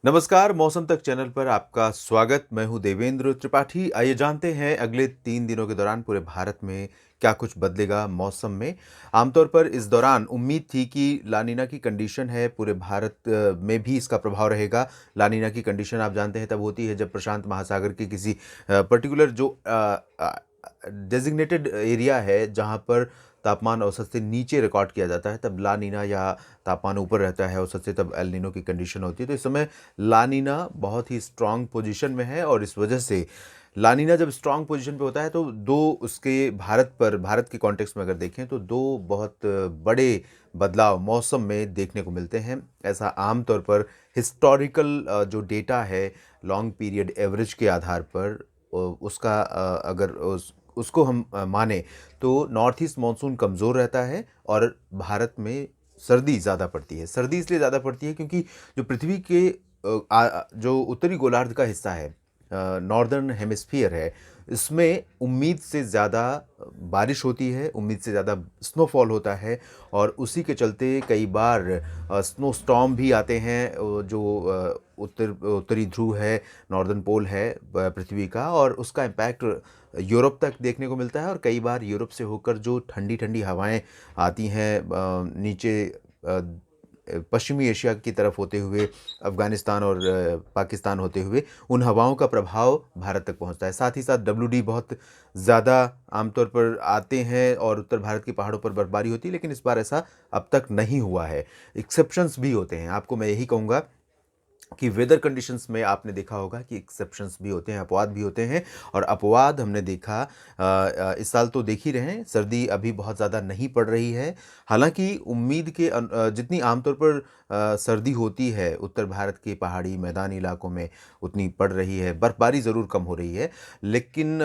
नमस्कार, मौसम तक चैनल पर आपका स्वागत। मैं हूं देवेंद्र त्रिपाठी। आइए जानते हैं अगले 3 दिनों के दौरान पूरे भारत में क्या कुछ बदलेगा मौसम में। आमतौर पर इस दौरान उम्मीद थी कि लानिना की कंडीशन है, पूरे भारत में भी इसका प्रभाव रहेगा। लानिना की कंडीशन आप जानते हैं तब होती है जब प्रशांत महासागर के किसी पर्टिकुलर जो डेज़िग्नेटेड एरिया है जहाँ पर तापमान औसत से नीचे रिकॉर्ड किया जाता है, तब ला नीना या तापमान ऊपर रहता है औसत से, तब एल नीनो की कंडीशन होती है। तो इस समय ला नीना बहुत ही स्ट्रांग पोजीशन में है और इस वजह से ला नीना जब स्ट्रांग पोजीशन पे होता है तो दो उसके भारत के कॉन्टेक्स्ट में अगर देखें तो दो बहुत बड़े बदलाव मौसम में देखने को मिलते हैं। ऐसा आमतौर पर हिस्टोरिकल जो डेटा है लॉन्ग पीरियड एवरेज के आधार पर उसका अगर उसको हम माने तो नॉर्थ ईस्ट मानसून कमज़ोर रहता है और भारत में सर्दी ज़्यादा पड़ती है। सर्दी इसलिए ज़्यादा पड़ती है क्योंकि जो पृथ्वी के जो उत्तरी गोलार्ध का हिस्सा है, नॉर्दर्न हेमिस्फीयर है, इसमें उम्मीद से ज़्यादा बारिश होती है, उम्मीद से ज़्यादा स्नोफॉल होता है और उसी के चलते कई बार स्नो स्टॉर्म भी आते हैं। जो उत्तरी ध्रुव है, नॉर्दर्न पोल है पृथ्वी का, और उसका इम्पैक्ट यूरोप तक देखने को मिलता है। और कई बार यूरोप से होकर जो ठंडी ठंडी हवाएं आती हैं नीचे पश्चिमी एशिया की तरफ होते हुए, अफ़गानिस्तान और पाकिस्तान होते हुए, उन हवाओं का प्रभाव भारत तक पहुंचता है। साथ ही साथ डब्ल्यूडी बहुत ज़्यादा आमतौर पर आते हैं और उत्तर भारत के पहाड़ों पर बर्फबारी होती है, लेकिन इस बार ऐसा अब तक नहीं हुआ है। एक्सेप्शंस भी होते हैं, आपको मैं यही कहूँगा कि वेदर कंडीशंस में आपने देखा होगा कि एक्सेप्शंस भी होते हैं, अपवाद भी होते हैं। और अपवाद हमने देखा इस साल तो देख ही रहे हैं, सर्दी अभी बहुत ज़्यादा नहीं पड़ रही है। हालांकि उम्मीद के जितनी आमतौर पर सर्दी होती है उत्तर भारत के पहाड़ी मैदानी इलाकों में उतनी पड़ रही है। बर्फबारी ज़रूर कम हो रही है, लेकिन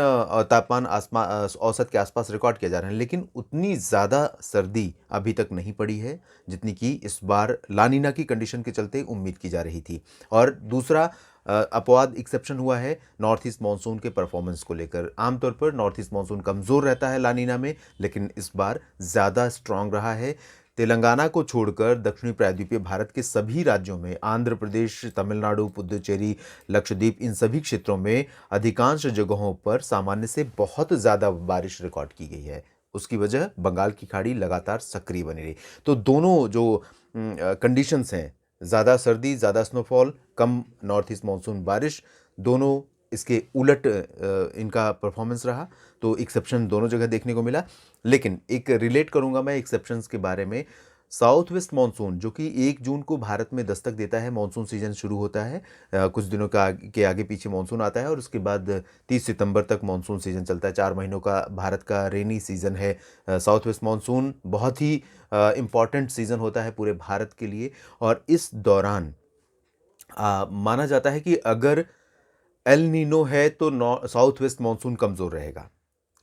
तापमान औसत के आसपास रिकॉर्ड किया जा रहा है, लेकिन उतनी ज़्यादा सर्दी अभी तक नहीं पड़ी है जितनी कि इस बार लानिना की कंडीशन के चलते उम्मीद की जा रही थी। और दूसरा अपवाद एक्सेप्शन हुआ है नॉर्थ ईस्ट मानसून के परफॉर्मेंस को लेकर। आमतौर पर नॉर्थ ईस्ट मानसून कमज़ोर रहता है लानिना में, लेकिन इस बार ज़्यादा स्ट्रांग रहा है। तेलंगाना को छोड़कर दक्षिणी प्रायद्वीपीय भारत के सभी राज्यों में, आंध्र प्रदेश, तमिलनाडु, पुडुचेरी, लक्षद्वीप, इन सभी क्षेत्रों में अधिकांश जगहों पर सामान्य से बहुत ज़्यादा बारिश रिकॉर्ड की गई है। उसकी वजह बंगाल की खाड़ी लगातार सक्रिय बनी रही। तो दोनों जो कंडीशंस हैं, ज़्यादा सर्दी, ज़्यादा स्नोफॉल, कम नॉर्थ ईस्ट मानसून बारिश, दोनों इसके उलट इनका परफॉर्मेंस रहा। तो एक्सेप्शन दोनों जगह देखने को मिला। लेकिन एक रिलेट करूंगा मैं एक्सेप्शंस के बारे में। साउथ वेस्ट मानसून जो कि 1 जून को भारत में दस्तक देता है, मानसून सीजन शुरू होता है, कुछ दिनों के आगे पीछे मानसून आता है और उसके बाद 30 सितंबर तक मानसून सीजन चलता है। 4 महीनों का भारत का रेनी सीजन है। साउथ वेस्ट मानसून बहुत ही इम्पॉर्टेंट सीजन होता है पूरे भारत के लिए। और इस दौरान माना जाता है कि अगर एल नीनो है तो साउथ वेस्ट मानसून कमज़ोर रहेगा।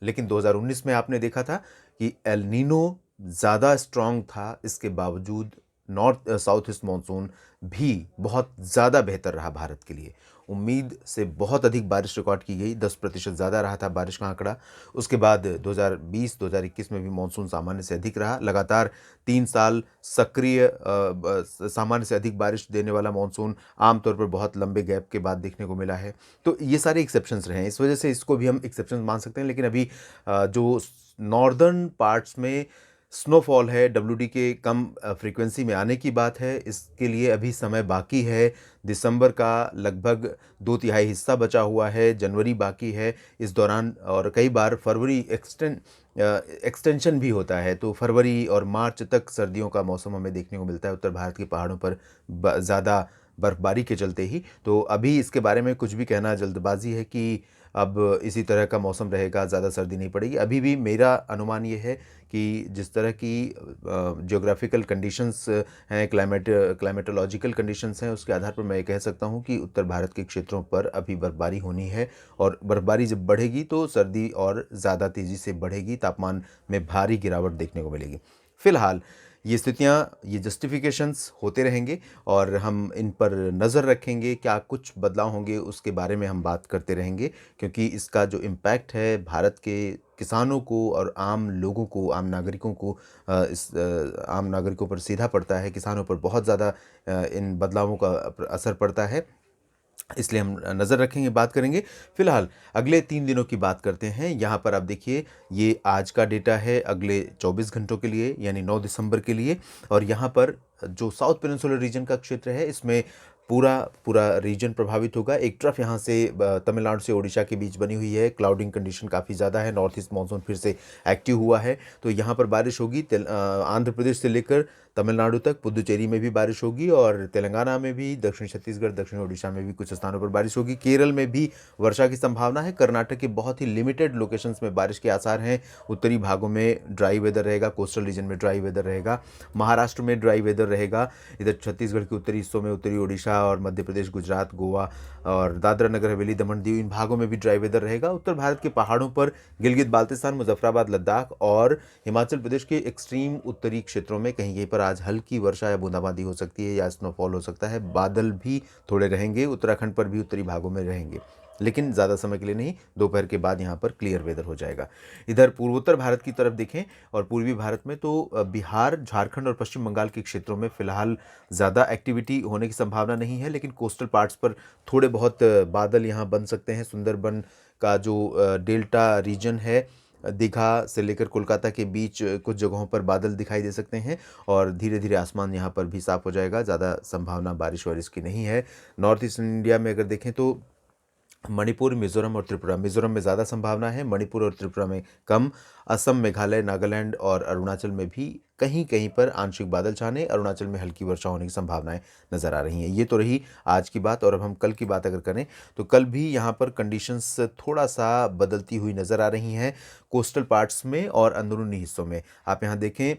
लेकिन 2019 में आपने देखा था कि एल नीनो ज़्यादा स्ट्रांग था, इसके बावजूद नॉर्थ साउथ ईस्ट मानसून भी बहुत ज़्यादा बेहतर रहा भारत के लिए। उम्मीद से बहुत अधिक बारिश रिकॉर्ड की गई, 10% ज़्यादा रहा था बारिश का आंकड़ा। उसके बाद 2020-2021 में भी मानसून सामान्य से अधिक रहा। लगातार 3 साल सक्रिय सामान्य से अधिक बारिश देने वाला मानसून आमतौर पर बहुत लंबे गैप के बाद देखने को मिला है। तो ये सारे एक्सेप्शंस रहे हैं, इस वजह से इसको भी हम एक्सेप्शन मान सकते हैं। लेकिन अभी जो नॉर्दर्न पार्ट्स में स्नोफॉल है, डब्ल्यूडी के कम फ्रीक्वेंसी में आने की बात है, इसके लिए अभी समय बाकी है। दिसंबर का लगभग 2/3 हिस्सा बचा हुआ है, जनवरी बाकी है इस दौरान, और कई बार फरवरी एक्सटेंशन भी होता है। तो फरवरी और मार्च तक सर्दियों का मौसम हमें देखने को मिलता है उत्तर भारत के पहाड़ों पर ज़्यादा बर्फबारी के चलते ही। तो अभी इसके बारे में कुछ भी कहना जल्दबाजी है कि अब इसी तरह का मौसम रहेगा, ज़्यादा सर्दी नहीं पड़ेगी। अभी भी मेरा अनुमान ये है कि जिस तरह की ज्योग्राफिकल कंडीशंस हैं, क्लाइमेटोलॉजिकल कंडीशंस हैं, उसके आधार पर मैं ये कह सकता हूँ कि उत्तर भारत के क्षेत्रों पर अभी बर्फबारी होनी है। और बर्फबारी जब बढ़ेगी तो सर्दी और ज़्यादा तेज़ी से बढ़ेगी, तापमान में भारी गिरावट देखने को मिलेगी। फिलहाल ये स्थितियाँ, ये जस्टिफिकेशंस होते रहेंगे और हम इन पर नज़र रखेंगे, क्या कुछ बदलाव होंगे उसके बारे में हम बात करते रहेंगे, क्योंकि इसका जो इम्पैक्ट है भारत के किसानों को और आम लोगों को, आम नागरिकों को आम नागरिकों पर सीधा पड़ता है, किसानों पर बहुत ज़्यादा इन बदलावों का असर पड़ता है। इसलिए हम नज़र रखेंगे, बात करेंगे। फ़िलहाल अगले 3 दिनों की बात करते हैं। यहाँ पर आप देखिए, ये आज का डेटा है अगले 24 घंटों के लिए, यानी 9 दिसंबर के लिए। और यहाँ पर जो साउथ पेनिनसुलर रीजन का क्षेत्र है, इसमें पूरा पूरा रीजन प्रभावित होगा। एक तरफ यहाँ से तमिलनाडु से ओडिशा के बीच बनी हुई है, क्लाउडिंग कंडीशन काफ़ी ज़्यादा है, नॉर्थ ईस्ट मानसून फिर से एक्टिव हुआ है, तो यहाँ पर बारिश होगी। आंध्र प्रदेश से लेकर तमिलनाडु तक, पुदुचेरी में भी बारिश होगी और तेलंगाना में भी, दक्षिण छत्तीसगढ़, दक्षिण ओडिशा में भी कुछ स्थानों पर बारिश होगी। केरल में भी वर्षा की संभावना है। कर्नाटक के बहुत ही लिमिटेड लोकेशंस में बारिश के आसार हैं। उत्तरी भागों में ड्राई वेदर रहेगा, कोस्टल रीजन में ड्राई वेदर रहेगा, महाराष्ट्र में ड्राई वेदर रहेगा। इधर छत्तीसगढ़ के उत्तरी हिस्सों में, उत्तरी ओडिशा और मध्य प्रदेश, गुजरात, गोवा और दादरा नगर हवेली, दमन दीव, इन भागों में भी ड्राई वेदर रहेगा। उत्तर भारत के पहाड़ों पर गिलगित बाल्टिस्तान, मुजफ्फराबाद, लद्दाख और हिमाचल प्रदेश के एक्सट्रीम उत्तरी क्षेत्रों में कहीं कहीं पर आज हल्की वर्षा या बूंदाबांदी हो सकती है या स्नोफॉल हो सकता है। बादल भी थोड़े रहेंगे, उत्तराखंड पर भी उत्तरी भागों में रहेंगे, लेकिन ज़्यादा समय के लिए नहीं। दोपहर के बाद यहाँ पर क्लियर वेदर हो जाएगा। इधर पूर्वोत्तर भारत की तरफ देखें और पूर्वी भारत में, तो बिहार, झारखंड और पश्चिम बंगाल के क्षेत्रों में फ़िलहाल ज़्यादा एक्टिविटी होने की संभावना नहीं है, लेकिन कोस्टल पार्ट्स पर थोड़े बहुत बादल यहाँ बन सकते हैं। सुंदरबन का जो डेल्टा रीजन है, दीघा से लेकर कोलकाता के बीच कुछ जगहों पर बादल दिखाई दे सकते हैं और धीरे धीरे आसमान यहाँ पर भी साफ हो जाएगा। ज़्यादा संभावना बारिश वारिश की नहीं है। नॉर्थ ईस्टर्न इंडिया में अगर देखें तो मणिपुर, मिज़ोरम और त्रिपुरा, मिज़ोरम में ज़्यादा संभावना है, मणिपुर और त्रिपुरा में कम। असम, मेघालय, नागालैंड और अरुणाचल में भी कहीं कहीं पर आंशिक बादल छाने, अरुणाचल में हल्की वर्षा होने की संभावनाएं नज़र आ रही हैं। ये तो रही आज की बात। और अब हम कल की बात अगर करें तो कल भी यहाँ पर कंडीशंस थोड़ा सा बदलती हुई नज़र आ रही हैं कोस्टल पार्ट्स में और अंदरूनी हिस्सों में। आप यहाँ देखें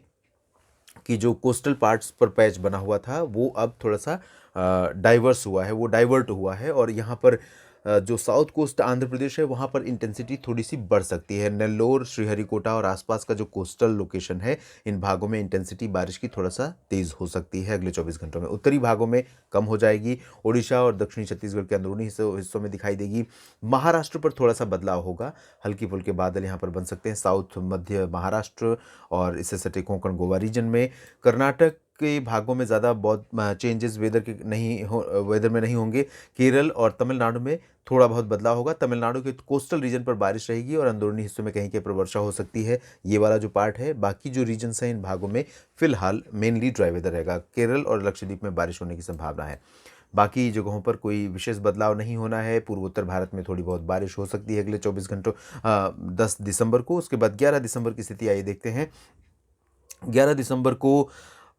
कि जो कोस्टल पार्ट्स पर पैच बना हुआ था वो अब थोड़ा सा डाइवर्स हुआ है, वो डाइवर्ट हुआ है। और यहाँ पर जो साउथ कोस्ट आंध्र प्रदेश है, वहाँ पर इंटेंसिटी थोड़ी सी बढ़ सकती है। नेल्लोर, श्रीहरिकोटा और आसपास का जो कोस्टल लोकेशन है, इन भागों में इंटेंसिटी बारिश की थोड़ा सा तेज़ हो सकती है अगले 24 घंटों में। उत्तरी भागों में कम हो जाएगी, ओडिशा और दक्षिणी छत्तीसगढ़ के अंदरूनी हिस्सों में दिखाई देगी। महाराष्ट्र पर थोड़ा सा बदलाव होगा, हल्की फुल्के बादल यहाँ पर बन सकते हैं साउथ मध्य महाराष्ट्र और इससे सटे कोंकण गोवा रीजन में। कर्नाटक के भागों में ज़्यादा बहुत चेंजेस वेदर में नहीं होंगे। केरल और तमिलनाडु में थोड़ा बहुत बदलाव होगा। तमिलनाडु के कोस्टल रीजन पर बारिश रहेगी और अंदरूनी हिस्सों में कहीं कहीं पर वर्षा हो सकती है। ये वाला जो पार्ट है, बाकी जो रीजन्स हैं इन भागों में फिलहाल मेनली ड्राई वेदर रहेगा। केरल और लक्षद्वीप में बारिश होने की संभावना है। बाकी जगहों पर कोई विशेष बदलाव नहीं होना है। पूर्वोत्तर भारत में थोड़ी बहुत बारिश हो सकती है अगले 24 घंटों 10 दिसंबर को। उसके बाद 11 दिसंबर की स्थिति आइए देखते हैं। 11 दिसंबर को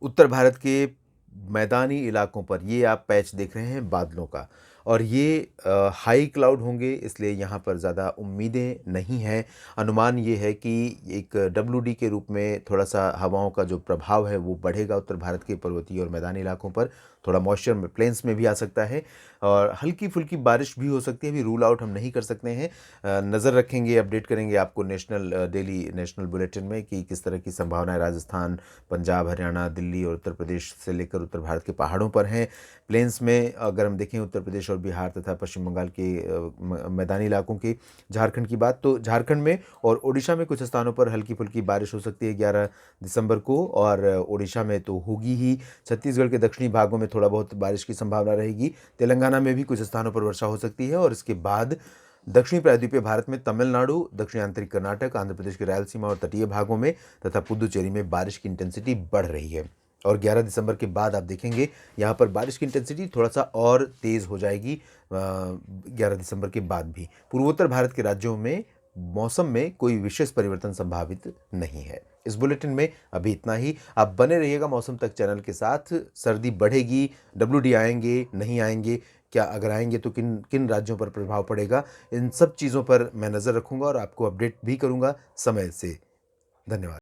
उत्तर भारत के मैदानी इलाकों पर ये आप पैच देख रहे हैं बादलों का, और ये हाई क्लाउड होंगे, इसलिए यहाँ पर ज़्यादा उम्मीदें नहीं हैं। अनुमान ये है कि एक डब्ल्यूडी के रूप में थोड़ा सा हवाओं का जो प्रभाव है वो बढ़ेगा उत्तर भारत के पर्वतीय और मैदानी इलाकों पर। थोड़ा मॉइस्चर में प्लेन्स में भी आ सकता है और हल्की फुल्की बारिश भी हो सकती है। अभी रूल आउट हम नहीं कर सकते हैं। नज़र रखेंगे, अपडेट करेंगे आपको डेली नेशनल बुलेटिन में कि किस तरह की संभावनाएं राजस्थान, पंजाब, हरियाणा, दिल्ली और उत्तर प्रदेश से लेकर उत्तर भारत के पहाड़ों पर हैं। प्लेन्स में अगर हम देखें उत्तर प्रदेश और बिहार तथा पश्चिम बंगाल के मैदानी इलाकों की, झारखंड की बात, तो झारखंड में और ओडिशा में कुछ स्थानों पर हल्की फुल्की बारिश हो सकती है 11 दिसंबर को, और ओडिशा में तो होगी ही। छत्तीसगढ़ के दक्षिणी भागों में थोड़ा बहुत बारिश की संभावना रहेगी। तेलंगाना में भी कुछ स्थानों पर वर्षा हो सकती है। और इसके बाद दक्षिणी प्रायद्वीपीय भारत में तमिलनाडु, दक्षिणी आंतरिक कर्नाटक, आंध्र प्रदेश के रायलसीमा और तटीय भागों में तथा पुदुचेरी में बारिश की इंटेंसिटी बढ़ रही है। और 11 दिसंबर के बाद आप देखेंगे यहाँ पर बारिश की इंटेंसिटी थोड़ा सा और तेज़ हो जाएगी 11 दिसंबर के बाद भी। पूर्वोत्तर भारत के राज्यों में मौसम में कोई विशेष परिवर्तन संभावित नहीं है। इस बुलेटिन में अभी इतना ही। आप बने रहिएगा मौसम तक चैनल के साथ। सर्दी बढ़ेगी, डब्ल्यूडी आएंगे, नहीं आएंगे, क्या अगर आएंगे तो किन किन राज्यों पर प्रभाव पड़ेगा, इन सब चीज़ों पर मैं नज़र रखूँगा और आपको अपडेट भी करूँगा समय से। धन्यवाद।